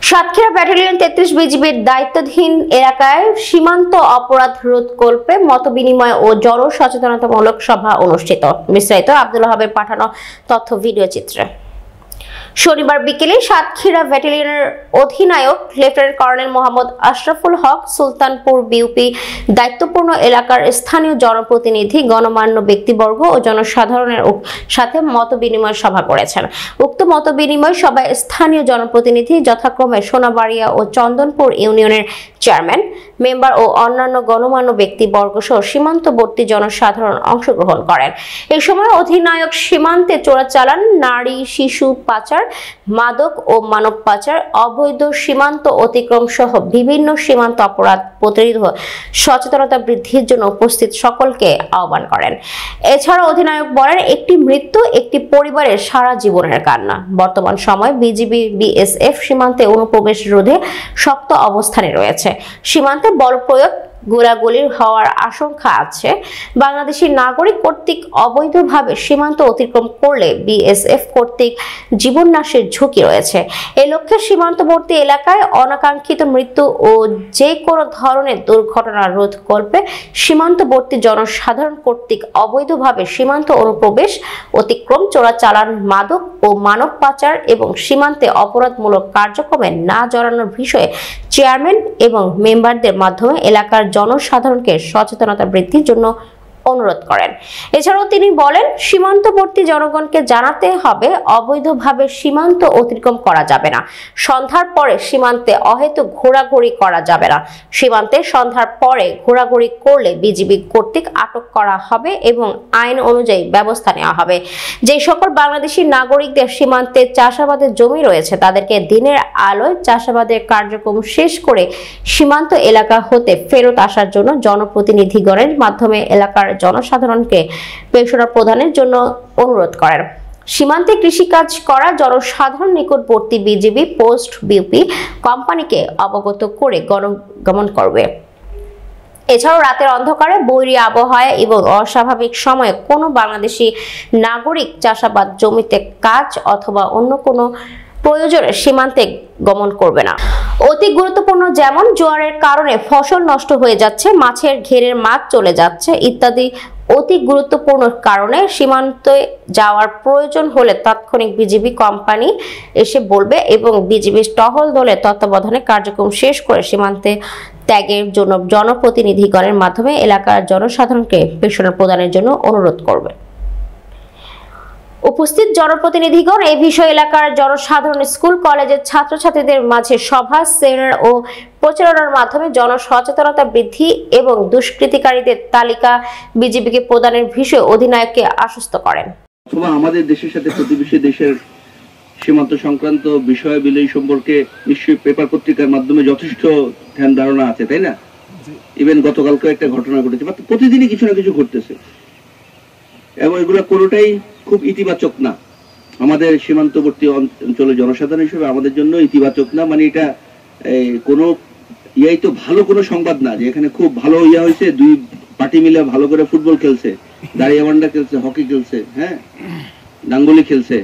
Satkhira battalion ৩৩ বিজিবির দায়িত্বাধীন এলাকায় সীমান্ত অপরাধ রোধকল্পে মতবিনিময় ও জনসচেতনতামূলক সভা অনুষ্ঠিত। বিস্তারিত আব্দুল ওহাবের পাঠানো তথ্য ভিডিও চিত্রে। শনিবার বিকেলে সাতক্ষীরা ব্যাটালিয়নের অধিনায়ক লেফটেন্যান্ট কর্নেল মোহাম্মদ আশরাফুল হক সুলতানপুর বিউপি দায়িত্বপূর্ণ এলাকার স্থানীয় জনপ্রতিনিধি, গণমান্য ব্যক্তিবর্গ ও জনসাধারণের সাথে মতবিনিময় সভা করেছেন। উক্ত মতবিনিময় সভায় স্থানীয় জনপ্রতিনিধি যথাক্রমে সোনাবাড়িয়া ও চন্দনপুর ইউনিয়নের চেয়ারম্যান, মেম্বার ও অন্যান্য গণমান্য ব্যক্তিবর্গ সহ সীমান্তবর্তী জনসাধারণ অংশগ্রহণ করেন। এই সময় অধিনায়ক সীমান্তে চোরাচালান, নারী শিশু পাচার, মাদক ও মানব পাচার, অবৈধ সীমান্ত অতিক্রম সহ বিভিন্ন সীমান্ত অপরাধ প্রতিরোধ সচেতনতা বৃদ্ধির জন্য উপস্থিত সকলকে আহ্বান করেন। এছাড়া অধিনায়ক বলেন, একটি মৃত্যু একটি পরিবারের সারা জীবনের কান্না। বর্তমান সময়ে বিজিবি বিএসএফ সীমান্তে অনুপ্রবেশ রোধে শক্ত অবস্থানে রয়েছে। সীমান্তে বল প্রয়োগ, গোলাগুলির হওয়ার আশঙ্কা আছে। বাংলাদেশি নাগরিক কর্তৃক অবৈধভাবে সীমান্ত অতিক্রম করলে বিএসএফ কর্তৃক জীবন নাশের ঝুঁকি রয়েছে। এ লক্ষ্যে সীমান্তবর্তী এলাকায় অনাকাঙ্ক্ষিত মৃত্যু ও যে কোনো ধরনের দুর্ঘটনা রোধকল্পে সীমান্তবর্তী জনসাধারণ কর্তৃক অবৈধভাবে সীমান্ত অনুপ্রবেশ, অতিক্রম, চোরাচালান, মাদক ও মানব পাচার এবং সীমান্তে অপরাধমূলক কার্যক্রমে না জড়ানোর বিষয়ে চেয়ারম্যান এবং মেম্বারদের মাধ্যমে এলাকার জনসাধারণকে সচেতনতা বৃদ্ধির জন্য অনুরোধ করেন। এছাড়াও তিনি বলেন, সীমান্তবর্তী জনগণকে জানাতে হবে অবৈধভাবে সীমান্ত অতিক্রম করা যাবে না। সন্ধ্যার পরে সীমান্তে অহেতুক ঘোরাঘুরি করা যাবে না। সীমান্তে সন্ধ্যার পরে ঘোরাঘুরি করলে বিজিবি কর্তৃক আটক করা হবে এবং আইন অনুযায়ী ব্যবস্থা নেওয়া হবে। যে সকল বাংলাদেশি নাগরিকদের সীমান্তে চাষাবাদের জমি রয়েছে তাদেরকে দিনের আলোয় চাষাবাদের কার্যক্রম শেষ করে সীমান্ত এলাকা হতে ফেরত আসার জন্য জনপ্রতিনিধিগণের মাধ্যমে এলাকার জনসাধারণকে পেশনা প্রদানের জন্য অনুরোধ করেন। সীমান্তে কৃষিকাজ করা জনসাধারণ নিকটবর্তী বিজিবি পোস্ট বিউপি কোম্পানিকে অবগত করে গণগমন করবে। এছাড়াও রাতের অন্ধকারে, বৈরী আবহাওয়া এবং অস্বাভাবিক সময়ে কোনো বাংলাদেশি নাগরিক চাষাবাদ জমিতে কাজ অথবা অন্য কোনো প্রয়োজনে সীমান্তে গমন করবে না। অতি গুরুত্বপূর্ণ যেমন জোয়ারের কারণে ফসল নষ্ট হয়ে যাচ্ছে, মাছের ঘেরের মাছ চলে যাচ্ছে ইত্যাদি অতি গুরুত্বপূর্ণ কারণে সীমান্তে যাওয়ার প্রয়োজন হলে তাৎক্ষণিক বিজিবি কোম্পানি এসে বলবে এবং বিজিবি টহল দলের তত্ত্বাবধানে কার্যক্রম শেষ করে সীমান্তে ত্যাগের জন্য জনপ্রতিনিধিগণের মাধ্যমে এলাকার জনসাধারণকে পেশনা প্রদানের জন্য অনুরোধ করবে। উপস্থিত জনপ্রতিনিধিগণ এই বিষয়ে এলাকার জনসাধারণ, স্কুল কলেজের ছাত্রছাত্রীদের মাঝে সভা, সেমিনার ও প্রচারণার মাধ্যমে জনসচেতনতা বৃদ্ধি এবং দুষ্কৃতিকারীদের তালিকা বিজিবিকে প্রদানের বিষয়ে অধিনায়ককে আশ্বস্ত করেন। অথবা আমাদের দেশের সাথে প্রতিবেশী দেশের সীমান্ত সংক্রান্ত বিষয়াবলী সম্পর্কে নিশ্চয়ই পেপার পত্রিকার মাধ্যমে যথেষ্ট ধ্যান ধারণা আছে, তাই না? ইভেন গতকালকে একটা ঘটনা ঘটেছে, প্রতিদিনই কিছু না কিছু ঘটতেছে এবং এগুলো কোনোটাই খুব ইতিবাচক না। আমাদের সীমান্তবর্তী অঞ্চলের জনসাধারণ হিসেবে আমাদের জন্য ইতিবাচক না। মানে এটা কোনো ইয়াই তো ভালো কোনো সংবাদ না যে এখানে খুব ভালো ইয়া হয়েছে, দুই পার্টি মিলে ভালো করে ফুটবল খেলছে, দাঁড়িয়াবান্ডা খেলছে, হকি খেলছে, হ্যাঁ, ডাঙ্গুলি খেলছে।